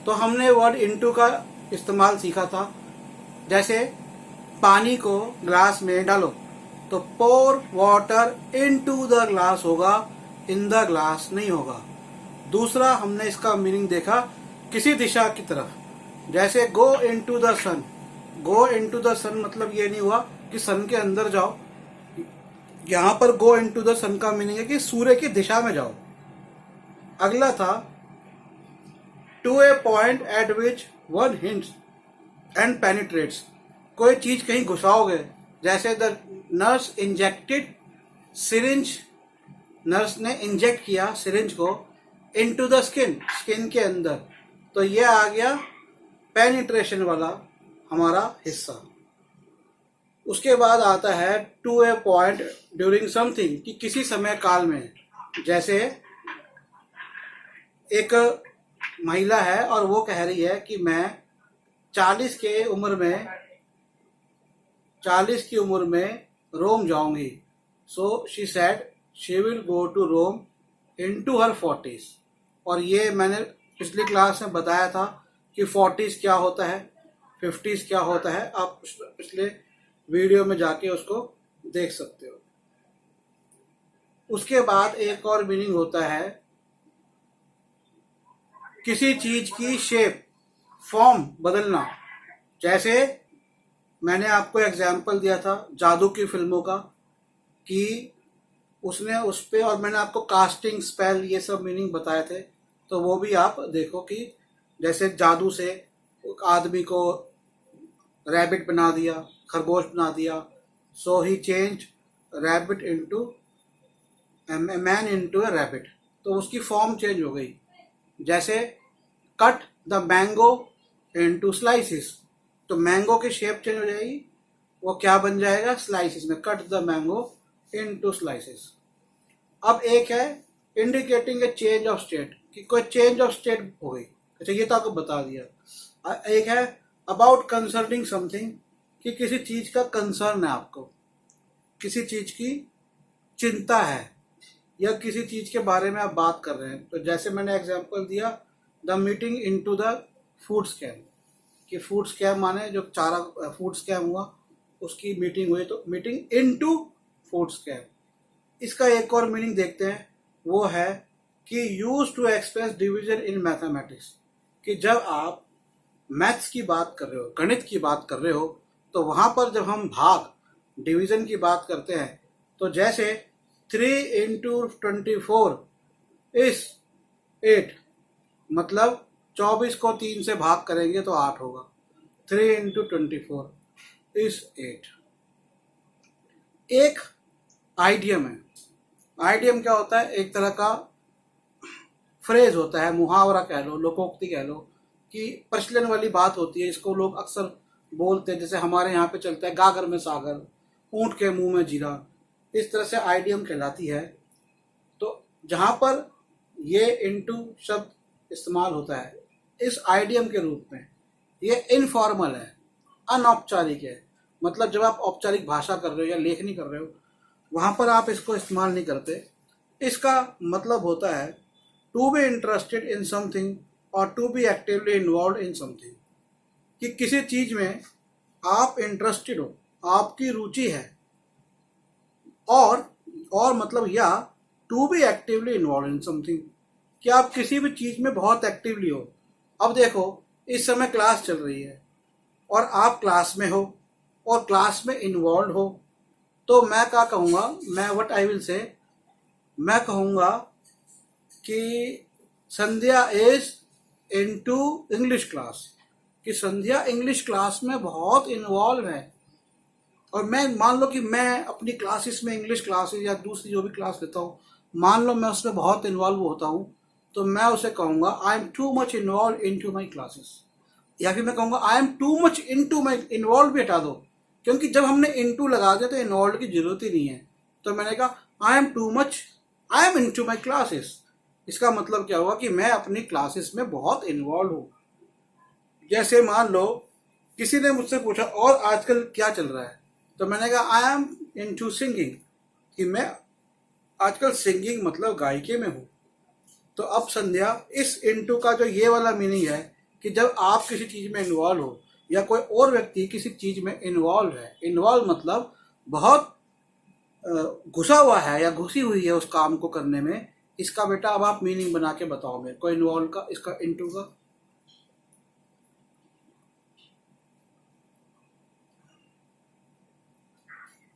तो हमने word into का इस्तेमाल सीखा था। जैसे पानी को ग्लास में डालो तो पोर वाटर इनटू द ग्लास होगा, इन द ग्लास नहीं होगा। दूसरा हमने इसका मीनिंग देखा किसी दिशा की तरफ। जैसे go into the sun, go into the sun मतलब ये नहीं हुआ कि सन के अंदर जाओ, यहां पर गो इनटू द सन का मीनिंग है कि सूर्य की दिशा में जाओ। अगला था to a point at which one hints and penetrates, कोई चीज कहीं घुसाओगे। जैसे the nurse injected syringe, nurse ने इंजेक्ट किया सिरिंज को इनटू द स्किन, स्किन के अंदर। तो ये आ गया पेनिट्रेशन वाला हमारा हिस्सा। उसके बाद आता है to a point during something, कि किसी समय काल में। जैसे एक महिला है और वो कह रही है कि मैं 40 की उम्र में रोम जाऊंगी। So she said she will go to Rome into her 40s। और ये मैंने पिछली क्लास में बताया था कि 40s क्या होता है, 50s क्या होता है। आप पिछले वीडियो में जाके उसको देख सकते हो। उसके बाद एक और मीनिंग होता है किसी चीज की शेप, फॉर्म बदलना। जैसे मैंने आपको एग्जाम्पल दिया था जादू की फिल्मों का, कि उसने उस पे, और मैंने आपको कास्टिंग, स्पेल, ये सब मीनिंग बताए थे। तो वो भी आप देखो कि जैसे जादू से आदमी को रैबिट बना दिया, खरगोश बना दिया। So he change rabbit into man into a rabbit, तो उसकी फॉर्म चेंज हो गई। जैसे cut the mango into slices, तो मैंगो की शेप चेंज हो जाएगी, वो क्या बन जाएगा, स्लाइसिस में। Cut the mango into slices. अब एक है indicating a change of state, कि कोई चेंज ऑफ स्टेट हो गई। अच्छा, ये तो आपको बता दिया। एक है अबाउट कंसर्निंग समथिंग, कि किसी चीज का कंसर्न है आपको, किसी चीज की चिंता है, या किसी चीज के बारे में आप बात कर रहे हैं। तो जैसे मैंने एग्जांपल दिया the meeting into the food scam, कि फूड स्कैम माने जो चारा फूड स्कैम हुआ उसकी मीटिंग हुई, तो मीटिंग इनटू फूड स्कैम। इसका एक और मीनिंग देखते हैं, वो है कि use to express division in mathematics, कि जब आप मैथ्स की बात कर रहे हो, गणित की बात कर रहे हो, तो वहां पर जब हम भाग, डिवीजन की बात करते हैं, तो जैसे 3 इंटू 24 इज 8, मतलब 24 को 3 से भाग करेंगे तो 8 होगा। 3 इंटू 24 इज 8। एक आइडियम है। आइडियम क्या होता है, एक तरह का फ्रेज होता है, मुहावरा कह लो, लोकोक्ति कह लो, कि प्रचलन वाली बात होती है। इसको लोग अक्सर बोलते हैं, जैसे हमारे यहाँ पे चलता है गागर में सागर, ऊंट के मुंह में जीरा। इस तरह से आइडियम कहलाती है। तो जहां पर ये इनटू शब्द इस्तेमाल होता है इस आइडियम के रूप में, ये इनफॉर्मल है, अनौपचारिक है। मतलब जब आप औपचारिक भाषा कर रहे हो या लेखनी कर रहे हो, वहां पर आप इसको इस्तेमाल नहीं करते। इसका मतलब होता है to be interested in something और to be actively involve in something, कि किसी चीज में आप इंटरेस्टेड हो, आपकी रुचि है, और मतलब या to be actively involve in something, कि आप किसी भी चीज में बहुत एक्टिवली हो। अब देखो, इस समय क्लास चल रही है और आप क्लास में हो और क्लास में इन्वॉल्व हो, तो मैं क्या कहूँगा, मैं व्हाट आई विल से, मैं कहूँगा कि संध्या इज इनटू इंग्लिश क्लास, कि संध्या इंग्लिश क्लास में बहुत इन्वॉल्व है। और मैं मान लो कि मैं अपनी क्लासेस में, इंग्लिश क्लासेस या दूसरी जो भी क्लास लेता हूँ, मान लो मैं उसमें बहुत इन्वॉल्व होता हूँ, तो मैं उसे कहूँगा आई am too much involve into my classes. या फिर मैं कहूँगा आई am too much into my, involve भी हटा दो, क्योंकि जब हमने इनटू लगा दिया तो इन्वॉल्व की जरूरत ही नहीं है। तो मैंने कहा आई am too much, I am into my classes. इसका मतलब क्या हुआ कि मैं अपनी क्लासेस में बहुत इन्वॉल्व हूँ। जैसे मान लो किसी ने मुझसे पूछा और आजकल क्या चल रहा है, तो मैंने कहा आई एम इनटू सिंगिंग, कि मैं आजकल सिंगिंग मतलब गायकी में हूँ। तो अब संध्या, इस इनटू का जो ये वाला मीनिंग है कि जब आप किसी चीज में इन्वॉल्व हो या कोई और व्यक्ति किसी चीज में इन्वॉल्व है, इन्वॉल्व मतलब बहुत घुसा हुआ है या घुसी हुई है उस काम को करने में, इसका बेटा अब आप मीनिंग बना के बताओ मेरे को इन्वॉल्व का, इसका इनटू का।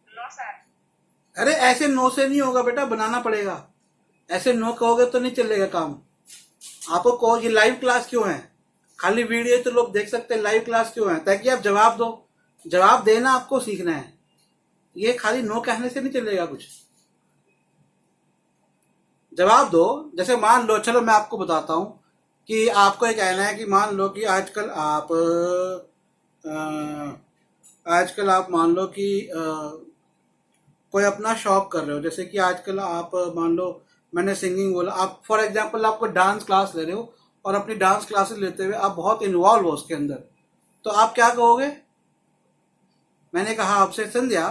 No sir. अरे ऐसे नो से नहीं होगा बेटा, बनाना पड़ेगा। ऐसे नो कहोगे तो नहीं चलेगा काम। आपको कहो ये लाइव क्लास क्यों है, खाली वीडियो तो लोग देख सकते हैं, लाइव क्लास क्यों है, ताकि आप जवाब दो। जवाब देना आपको सीखना है, ये खाली नो कहने से नहीं चलेगा कुछ। जवाब दो। जैसे मान लो, चलो मैं आपको बताता हूँ कि आपको ये कहना है कि मान लो कि आजकल आप मान लो कि कोई अपना शौक कर रहे हो। जैसे कि आजकल आप मान लो, मैंने सिंगिंग बोला, आप फॉर एग्जांपल आपको डांस क्लास ले रहे हो और अपनी डांस क्लासेस लेते हुए आप बहुत इन्वॉल्व हो उसके अंदर, तो आप क्या कहोगे? मैंने कहा आपसे संध्या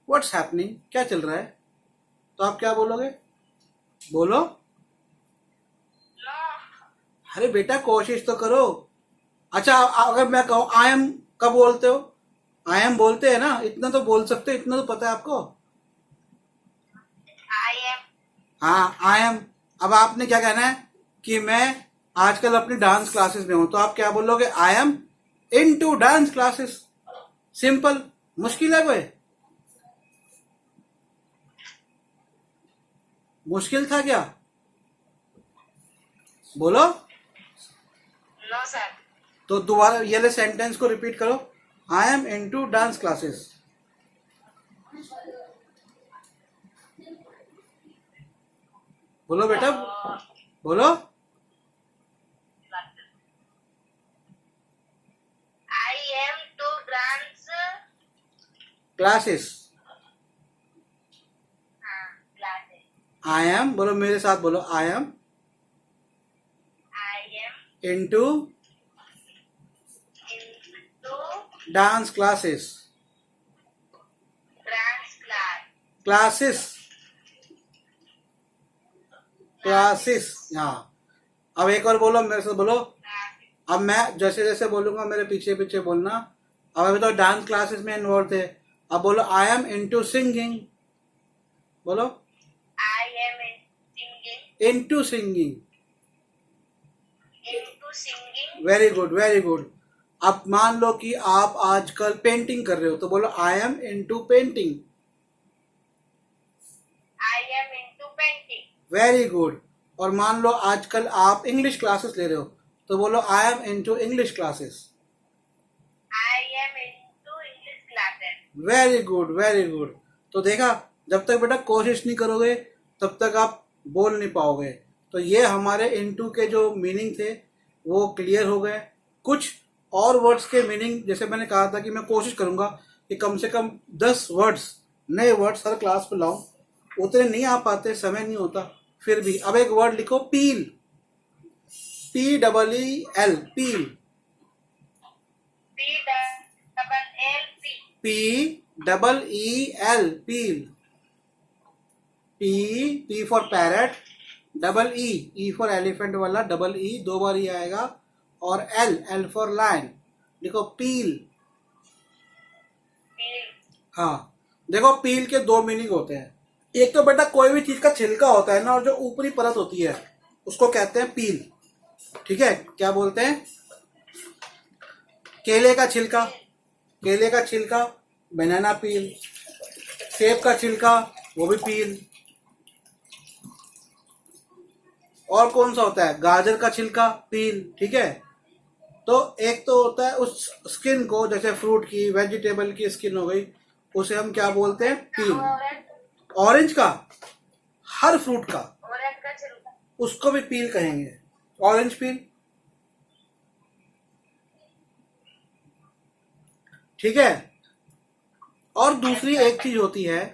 व्हाट्स हैपनिंग, क्या चल रहा है, तो आप क्या बोलोगे? बोलो। नो। अरे बेटा कोशिश तो करो। अच्छा, अगर मैं कहूँ आई एम, कब बोलते हो? आई एम बोलते हैं ना, इतना तो बोल सकते हो, इतना तो पता है आपको। I am. हाँ आई एम। अब आपने क्या कहना है कि मैं आजकल अपनी डांस क्लासेस में हूं, तो आप क्या बोलोगे? I am in to dance classes. Simple. मुश्किल है कोई? मुश्किल था क्या? बोलो। No sir. तो दोबारा ये वाले सेंटेंस को रिपीट करो, I am in to dance classes. बोलो बेटा, बोलो। I am to dance. Classes. हाँ, क्लासेस। आई एम, बोलो मेरे साथ, बोलो I am I am in to into dance classes. Dance class. Classes. Classes. हाँ। अब एक और बोलो मेरे साथ, बोलो। अब मैं जैसे जैसे बोलूंगा मेरे पीछे पीछे बोलना। अब अभी तो डांस क्लासेस में इन्वॉल्व थे, अब बोलो आई एम इनटू सिंगिंग। बोलो। I am singing. Into singing. Into singing. Very good, very good. अब मान लो कि आप आजकल पेंटिंग कर रहे हो, तो बोलो I am into painting. I am into painting. Very good. और मान लो आजकल आप इंग्लिश क्लासेस ले रहे हो, तो बोलो I am into English classes. I am into English classes. Very good, very good. तो देखा, जब तक बेटा कोशिश नहीं करोगे तब तक आप बोल नहीं पाओगे। तो ये हमारे इनटू के जो मीनिंग थे वो क्लियर हो गए। कुछ और वर्ड्स के मीनिंग, जैसे मैंने कहा था कि मैं कोशिश करूंगा कि कम से कम 10 वर्ड्स, नए वर्ड्स हर क्लास पे लाऊं। उतने नहीं आ पाते, समय नहीं होता। फिर भी अब एक वर्ड लिखो, peel. P double E L, peel. P double L P. P double E L, peel. P for parrot, double E for elephant वाला डबल ई, दो बार ही आएगा। और एल फॉर लायन, देखो पील। पील। हाँ। देखो पील के दो मीनिंग होते हैं। एक तो बेटा कोई भी चीज का छिलका होता है ना, और जो ऊपरी परत होती है उसको कहते हैं पील। ठीक है, क्या बोलते हैं? केले का छिलका, केले का छिलका बनाना पील। सेब का छिलका, वो भी पील। और कौन सा होता है? गाजर का छिलका, पील। ठीक है। तो एक तो होता है उस स्किन को, जैसे फ्रूट की, वेजिटेबल की स्किन हो गई, उसे हम क्या बोलते हैं? पील। ऑरेंज का, हर फ्रूट का, ऑरेंज का छिलका। उसको भी पील कहेंगे, ऑरेंज पील। ठीक है। और दूसरी एक चीज होती है,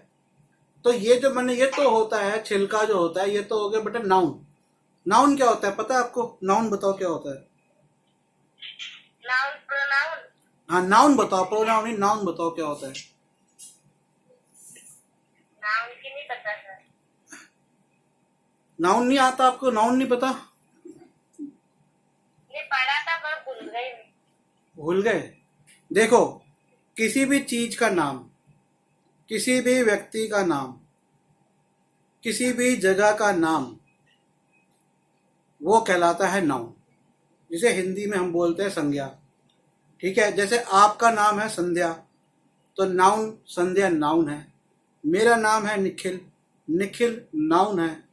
तो ये जो मैंने, ये तो होता है छिलका जो होता है, ये तो हो गया बेटा नाउन। नाउन क्या होता है पता है आपको? नाउन बताओ क्या होता है? Noun pronoun. हाँ नाउन बताओ, प्रोनाउन नहीं, नाउन बताओ क्या होता है? नाउन की नहीं पता सर। नाउन नहीं आता आपको? नाउन नहीं पता? ये पढ़ा था पर भूल गई मैं। भूल गए? देखो, किसी भी चीज का नाम, किसी भी व्यक्ति का नाम, किसी भी जगह का नाम, वो कहलाता है नाउन, जिसे हिंदी में हम बोलते हैं संज्ञा। ठीक है, जैसे आपका नाम है संध्या, तो नाउन संध्या नाउन है। मेरा नाम है निखिल, निखिल नाउन है।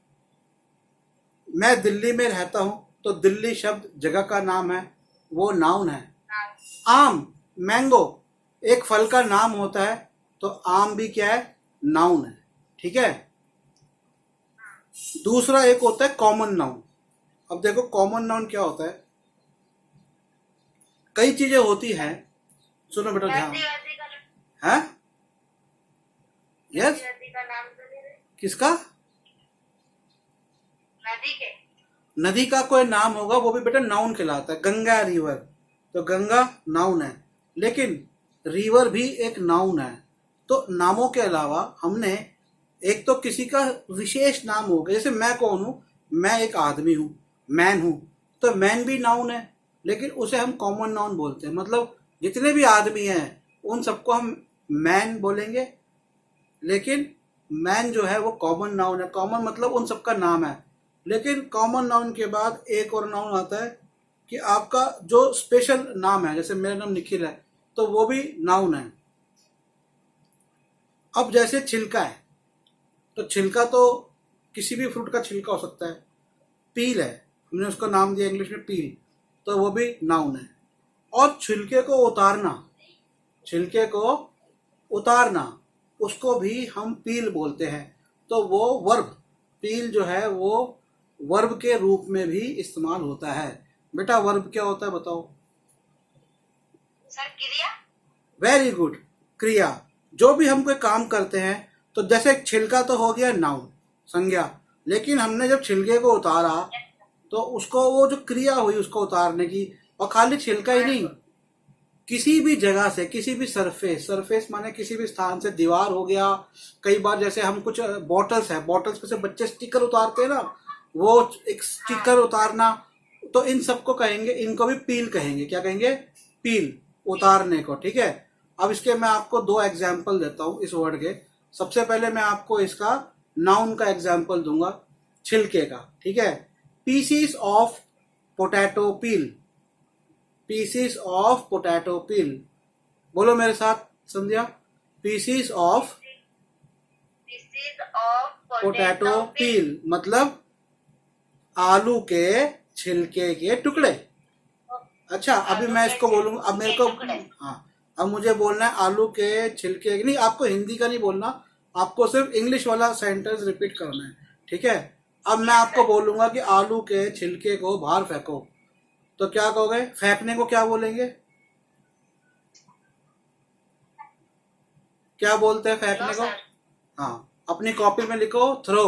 मैं दिल्ली में रहता हूँ, तो दिल्ली शब्द जगह का नाम है, वो नाउन है। हाँ, आम, मैंगो, एक फल का नाम होता है, तो आम भी क्या है? नाउन है। ठीक है। दूसरा एक होता है कॉमन नाउन। अब देखो कॉमन नाउन क्या होता है। कई चीजें होती हैं, सुनो बेटा ध्यान। नदी नदी का है? यस। नदी का नाम तो नहीं है? किसका? नदी के। नदी का कोई नाम होगा, वो भी बेटा नाउन कहलाता है। गंगा रिवर, तो गंगा नाउन है, लेकिन रिवर भी एक नाउन है। तो नामों के अलावा हमने एक तो किसी का विशेष नाम हो गया, जैसे मैं कौन हूँ? मैं एक आदमी हूँ, मैन हूँ, तो मैन भी नाउन है, लेकिन उसे हम कॉमन नाउन बोलते हैं। मतलब जितने भी आदमी हैं उन सबको हम मैन बोलेंगे, लेकिन मैन जो है वो कॉमन नाउन है। कॉमन मतलब उन सबका नाम है, लेकिन कॉमन नाउन के बाद एक और नाउन आता है कि आपका जो स्पेशल नाम है, जैसे मेरा नाम निखिल है, तो वो भी नाउन है। अब जैसे छिलका है, तो छिलका तो किसी भी फ्रूट का छिलका हो सकता है। पील है, हमने उसका नाम दिया इंग्लिश में पील, तो वो भी नाउन है। और छिलके को उतारना, छिलके को उतारना, उसको भी हम पील बोलते हैं, तो वो वर्ब, पील जो है वो वर्ब के रूप में भी इस्तेमाल होता है। बेटा वर्ब क्या होता है बताओ? सर क्रिया। वेरी गुड, क्रिया। जो भी हम कोई काम करते हैं, तो जैसे एक छिलका तो हो गया नाउन, संज्ञा, लेकिन हमने जब छिलके को उतारा, तो उसको वो जो क्रिया हुई उसको उतारने की, और खाली छिलका ही नहीं, किसी भी जगह से, किसी भी सरफेस, सरफेस माने किसी भी स्थान से, दीवार हो गया, कई बार जैसे हम कुछ बॉटल्स है, बॉटल्स पे से बच्चे स्टिकर उतारते हैं ना, वो एक स्टिकर उतारना, तो इन सबको कहेंगे, इनको भी पील कहेंगे। क्या कहेंगे? पील, उतारने को। ठीक है। अब इसके मैं आपको दो एग्जाम्पल देता हूँ इस वर्ड के। सबसे पहले मैं आपको इसका नाउन का एग्जाम्पल दूंगा, छिलके का। ठीक है। Pieces of potato peel, pieces of potato peel. बोलो मेरे साथ Sandhya, pieces of pieces of potato potato peel मतलब आलू के छिलके के टुकड़े। अच्छा, अभी आलू मैं के इसको बोलूंगा, अब मेरे छिलके को, के टुकड़े। हाँ, अब मुझे बोलना है आलू के छिलके, नहीं आपको हिंदी का नहीं बोलना, आपको सिर्फ इंग्लिश वाला सेंटेंस रिपीट करना है। ठीक है। अब मैं आपको बोलूंगा कि आलू के छिलके को बाहर फेंको, तो क्या कहोगे? फेंकने को क्या बोलेंगे? क्या बोलते हैं लो फेंकने को? सर। हाँ, अपनी कॉपी में लिखो throw,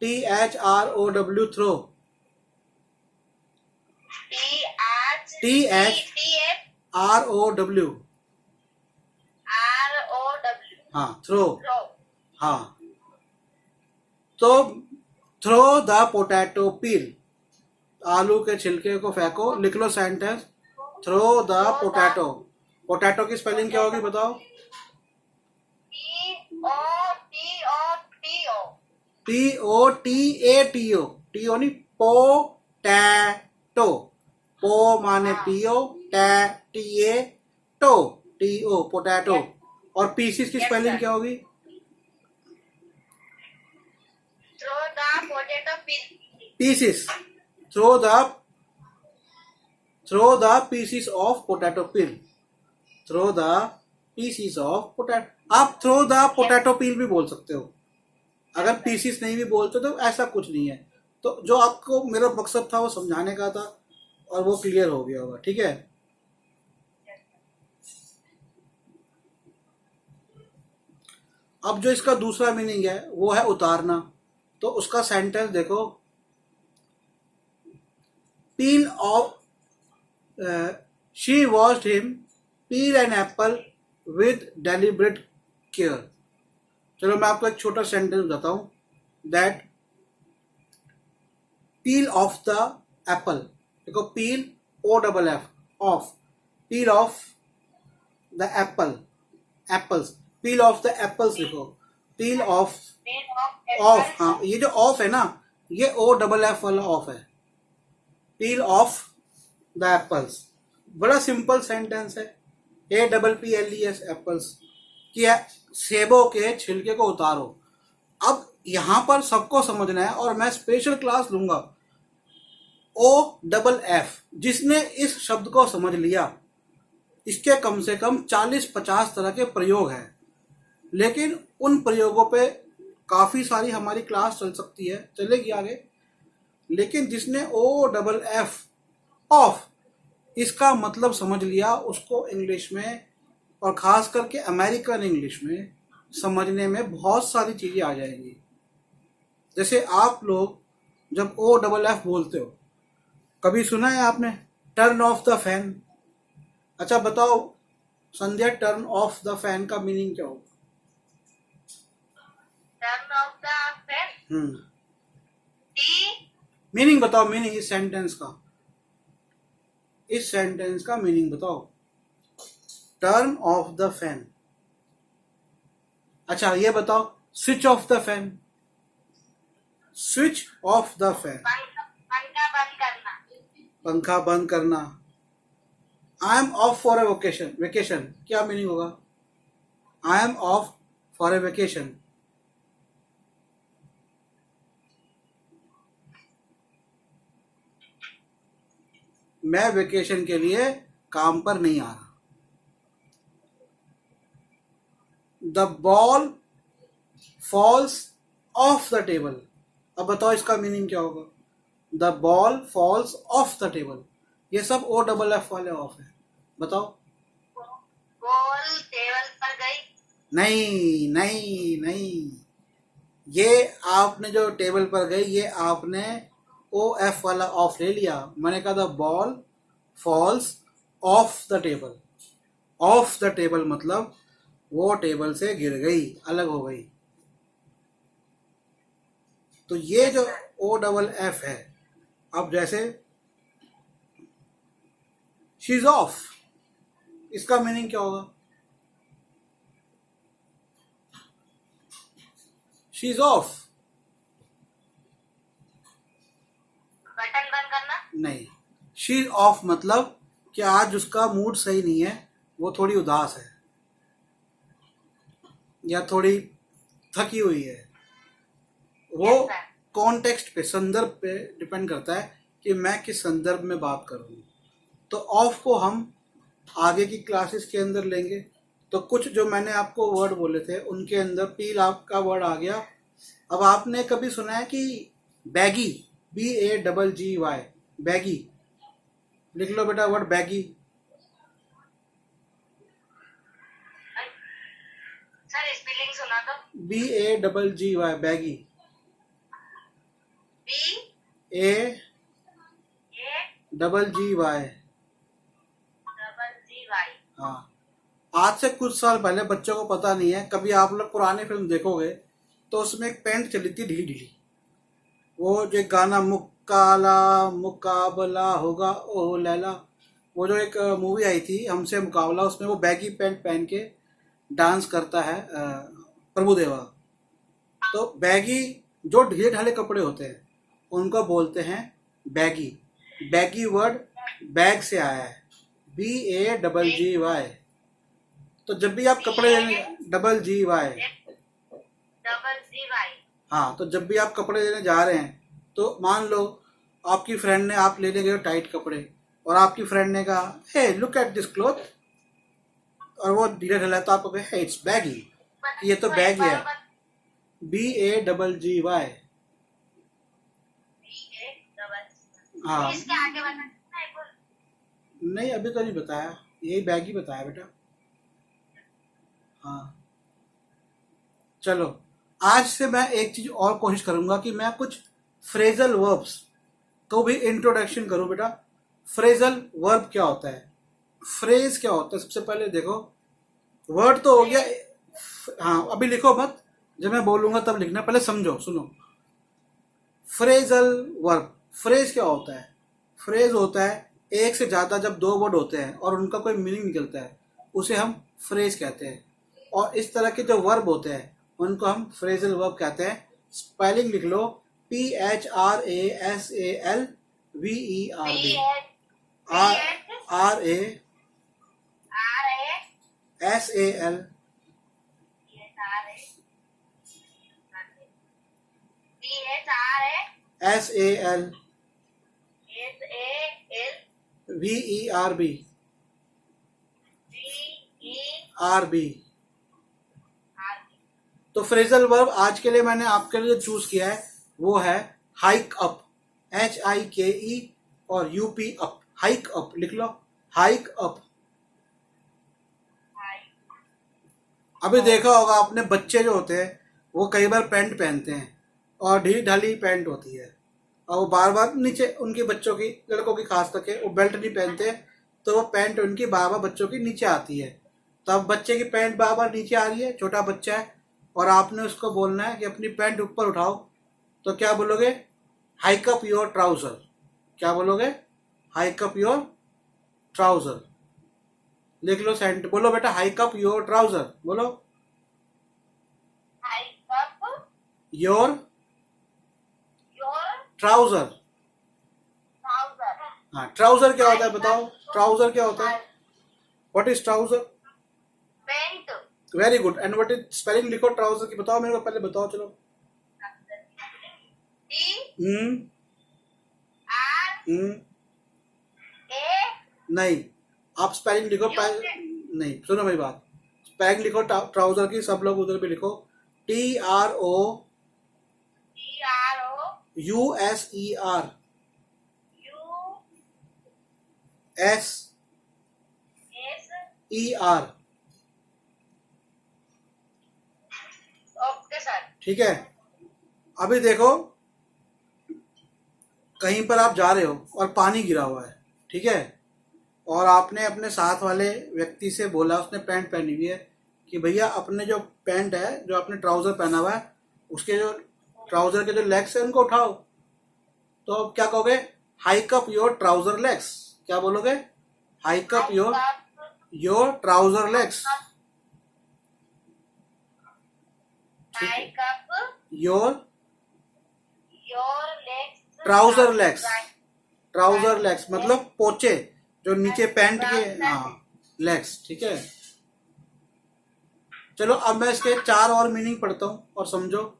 THROW, throw. T H THROW, T H R O W. हाँ, थ्रो। थ्रो। हाँ, तो थ्रो द पोटैटो पील, आलू के छिलके को फेंको। लिख लो sentence, throw the throw the potato. Potato की स्पेलिंग क्या होगी बताओ? T O T O T O. POTATO, T O नहीं, पोटैटो। पो माने हाँ, पीओ, टे टो, TO, पोटैटो। यस और पीसीस की यस स्पेलिंग सर। क्या होगी? Throw the potato peel. Pieces, throw the, throw the pieces of potato peel, throw the pieces of potato. आप throw the yes potato peel भी बोल सकते हो, अगर पीसीस नहीं भी बोलते तो ऐसा कुछ नहीं है। तो जो आपको मेरा मकसद था वो समझाने का था, और वो क्लियर हो गया होगा। ठीक है। अब जो इसका दूसरा मीनिंग है वो है उतारना, तो उसका सेंटेंस देखो, peel off, she washed him peel an apple with deliberate care. चलो मैं आपको एक छोटा सेंटेंस बताता हूँ, that peel of the apple. देखो peel O double F off. Peel off the apple. Apples. Peel off the apples लिखो. Peel off. Peel of of. apples. हाँ, ये जो ऑफ है ना, ये O डबल F वाला ऑफ है. पील ऑफ द एप्पल्स. बड़ा सिंपल सेंटेंस है. APPLES apples. कि सेबों के छिलके को उतारो. अब यहां पर सबको समझना है और मैं स्पेशल क्लास लूंगा. OFF. जिसने इस शब्द को समझ लिया, इसके कम से कम 40-50 तरह के प्रयोग हैं. लेकिन उन प्रयोगों पे काफी सारी हमारी क्लास चल सकती है, चलेगी आगे. लेकिन जिसने OFF ऑफ इसका मतलब समझ लिया, उसको इंग्लिश में और खास करके अमेरिकन इंग्लिश में समझने में बहुत सारी चीजें आ जाएंगी. जैसे आप लोग जब OFF बोलते हो, कभी सुना है आपने टर्न ऑफ द फैन? अच्छा बताओ संध्या, टर्न ऑफ द फैन का मीनिंग क्या होगा? Turn off the fan. T. Meaning बताओ. मीनिंग इस सेंटेंस का, इस सेंटेंस का मीनिंग बताओ. Turn off the fan. अच्छा ये बताओ, switch off the fan. Switch off the fan. पंखा बंद करना. पंखा बंद करना. I am of for a vacation. Vacation क्या मीनिंग होगा? I am of for a vacation. मैं वेकेशन के लिए काम पर नहीं आ रहा. The ball falls off the table. अब बताओ इसका मीनिंग क्या होगा? The ball falls off the table. ये सब OFF वाले ऑफ है. बताओ. बॉल टेबल पर गई. नहीं नहीं नहीं, ये आपने जो टेबल पर गई, ये आपने OF वाला ऑफ ले लिया. मैंने कहा the ball falls off the table. Off the table मतलब वो टेबल से गिर गई, अलग हो गई. तो ये जो OFF है, अब जैसे शी इज ऑफ, इसका मीनिंग क्या होगा? She is of. बटन बंद करना. नहीं, शी इज ऑफ मतलब कि आज उसका मूड सही नहीं है, वो थोड़ी उदास है या थोड़ी थकी हुई है. वो Yes, sir. कॉन्टेक्स्ट पे, संदर्भ पे डिपेंड करता है कि मैं किस संदर्भ में बात कर रहा हूँ. तो ऑफ को हम आगे की क्लासेस के अंदर लेंगे. तो कुछ जो मैंने आपको वर्ड बोले थे उनके अंदर पील आपका वर्ड आ गया. अब आपने कभी सुना है कि बैगी, BAGGY, बैगी? लिख लो बेटा वर्ड बैगी. सर स्पेलिंग सुना तो. BAGGY, baggy. B AGGY. AGGY. हाँ, आज से कुछ साल पहले, बच्चों को पता नहीं है, कभी आप लोग पुरानी फिल्म देखोगे तो उसमें एक पैंट चली थी ढीली ढीली. वो जो एक गाना मुकाला मुकाबला होगा ओ लैला, वो जो एक मूवी आई थी हमसे मुकाबला, उसमें वो बैगी पैंट पहन के डांस करता है प्रभुदेवा. तो बैगी जो ढीले ढाले कपड़े होते हैं उनको बोलते हैं बैगी. बैगी वर्ड बैग से आया है, BAGGY. तो जब भी आप कपड़े लेने, GGY. हाँ, तो जब भी आप कपड़े लेने जा रहे हैं, तो मान लो आपकी फ्रेंड ने, आप लेने गए टाइट कपड़े और आपकी फ्रेंड ने कहा hey look at this cloth, और वो ढीला ढाला, तो आपको हे इट्स बैगी, ये तो बैग है. BAGGY. हाँ, इसके आगे बताना है एक बार. नहीं अभी तो नहीं बताया, यही बैगी बताया बेटा. हाँ चलो, आज से मैं एक चीज और कोशिश करूंगा कि मैं कुछ फ्रेजल वर्ब्स को भी इंट्रोडक्शन करूं बेटा. फ्रेजल वर्ब क्या होता है, फ्रेज क्या होता है? सबसे पहले देखो, वर्ड तो हो गया. हाँ अभी लिखो मत, जब मैं बोलूंगा तब लिखना, पहले समझो, सुनो. फ्रेजल वर्ब फ्रेज क्या होता है? फ्रेज होता है एक से ज़्यादा जब दो वर्ड होते हैं और उनका कोई मीनिंग निकलता है, उसे हम फ्रेज कहते हैं। और इस तरह के जो वर्ब होते हैं उनको हम फ्रेजल वर्ब कहते हैं। स्पेलिंग लिख लो, PHRASALVERB। P R A R A S A L S A L V E R B R B. तो फ्रेजल वर्ब आज के लिए मैंने आपके लिए चूज किया है वो है हाइक अप, HIKE और UP अप। हाइक अप लिख लो, हाइक अप। अभी देखा होगा आपने, बच्चे जो होते हैं वो कई बार पैंट पहनते हैं और ढीली ढाली पैंट होती है और वो बार बार नीचे, उनके बच्चों की, लड़कों की खास करके, वो बेल्ट नहीं पहनते तो वो पैंट उनकी बार बार बच्चों की नीचे आती है। तो अब बच्चे की पैंट बार बार नीचे आ रही है, छोटा बच्चा है, और आपने उसको बोलना है कि अपनी पैंट ऊपर उठाओ, तो क्या बोलोगे? Hike up your trouser. क्या बोलोगे? Hike up your trouser. लिख लो, सेंट बोलो बेटा, हाइक अप योर ट्राउजर बोलो। Your trouser. हाँ, ट्राउजर क्या होता है बताओ? ट्राउजर क्या होता है? What is trouser? Pant. Very good. And what is spelling लिखो ट्राउजर की, बताओ मेरे को, पहले बताओ चलो। T R A नहीं, आप स्पेलिंग लिखो नहीं, सुनो मेरी बात। स्पेलिंग लिखो ट्राउजर की, सब लोग उधर भी लिखो। TROUSER। U S SER। Okay sir. ठीक है। अभी देखो, कहीं पर आप जा रहे हो और पानी गिरा हुआ है, ठीक है, और आपने अपने साथ वाले व्यक्ति से बोला, उसने पैंट पहनी हुई है, कि भैया अपने जो पैंट है, जो आपने ट्राउजर पहना हुआ है, उसके जो ट्राउजर के जो लेग्स है उनको उठाओ। तो अब क्या कहोगे? Hike up your trouser legs. क्या बोलोगे? Hike up your trouser legs. Hike up your your legs. Trouser legs. Trouser legs मतलब पोचे, जो नीचे पैंट के, हाँ, लेग्स। ठीक है, चलो अब मैं इसके 4 और मीनिंग पढ़ता हूँ और समझो।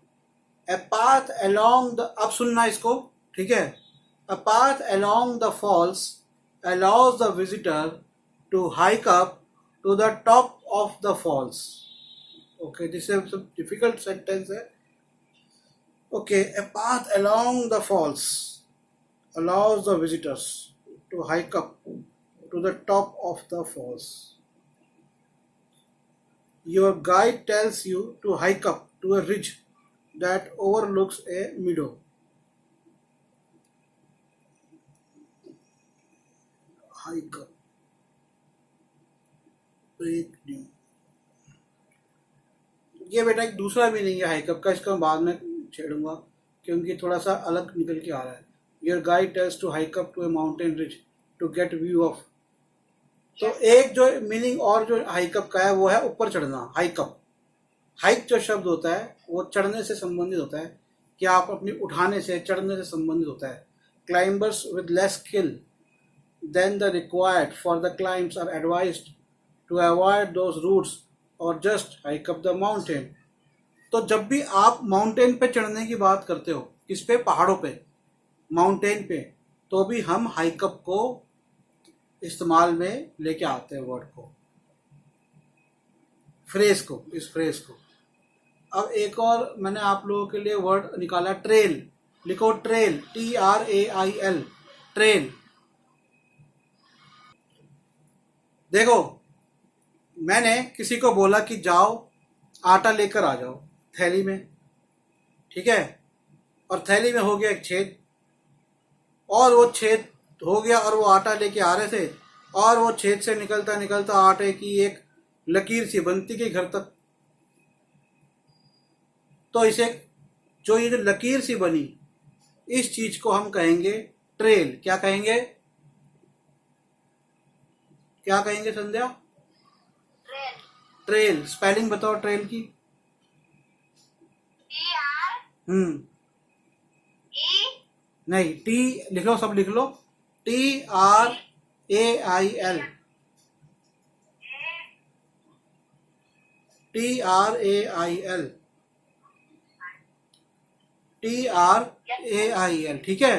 ए पाथ अलोंग द, अब सुनना इसको, ठीक है। A path along the falls allows the visitor to hike up to the top of the falls. Okay, this is a difficult sentence. Okay, a path along the falls allows the visitors to hike up to the top of the falls. Your guide tells you to hike up to a ridge that overlooks a meadow. Hike up. Break new. ये बेटा एक दूसरा meaning है हाइकअप का, इसका मैं बाद में छेड़ूंगा क्योंकि थोड़ा सा अलग निकल के आ रहा है। Your guide tells to hike up to a mountain ridge to get view off. तो एक जो मीनिंग और जो हाइकअप का है वो है ऊपर चढ़ना, हाइकअप। हाइक जो शब्द होता है वो चढ़ने से संबंधित होता है, कि आप अपनी उठाने से, चढ़ने से संबंधित होता है। Climbers with less skill than the required for the climbs are advised to avoid those routes or just hike up the mountain. तो जब भी आप माउंटेन पे चढ़ने की बात करते हो, किस पे? पहाड़ों पे, माउंटेन पे, तो भी हम हाइकअप को इस्तेमाल में लेके आते हैं, वर्ड को, फ्रेज को, इस फ्रेज को। अब एक और मैंने आप लोगों के लिए वर्ड निकाला, ट्रेल। लिखो ट्रेल, TRAIL, ट्रेल। देखो, मैंने किसी को बोला कि जाओ आटा लेकर आ जाओ थैली में, ठीक है, और थैली में हो गया एक छेद, और वो छेद हो गया और वो आटा लेके आ रहे थे, और वो छेद से निकलता निकलता आटे की एक लकीर सी बनती गई घर तक। तो इसे, जो ये जो लकीर सी बनी, इस चीज को हम कहेंगे ट्रेल। क्या कहेंगे? क्या कहेंगे संध्या? ट्रेल। ट्रेल। स्पेलिंग बताओ ट्रेल की। TRE। नहीं, टी लिख लो, सब लिख लो। TRAIL। TRAIL। TRAIL। ठीक है।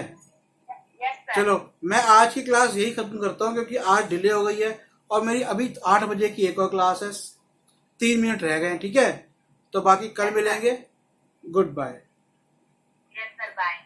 Yes sir. चलो, मैं आज की क्लास यही खत्म करता हूँ क्योंकि आज डिले हो गई है और मेरी अभी 8 बजे की एक और क्लास है। 3 मिनट रह गए हैं। ठीक है, तो बाकी कल मिलेंगे। Goodbye. Yes sir, bye.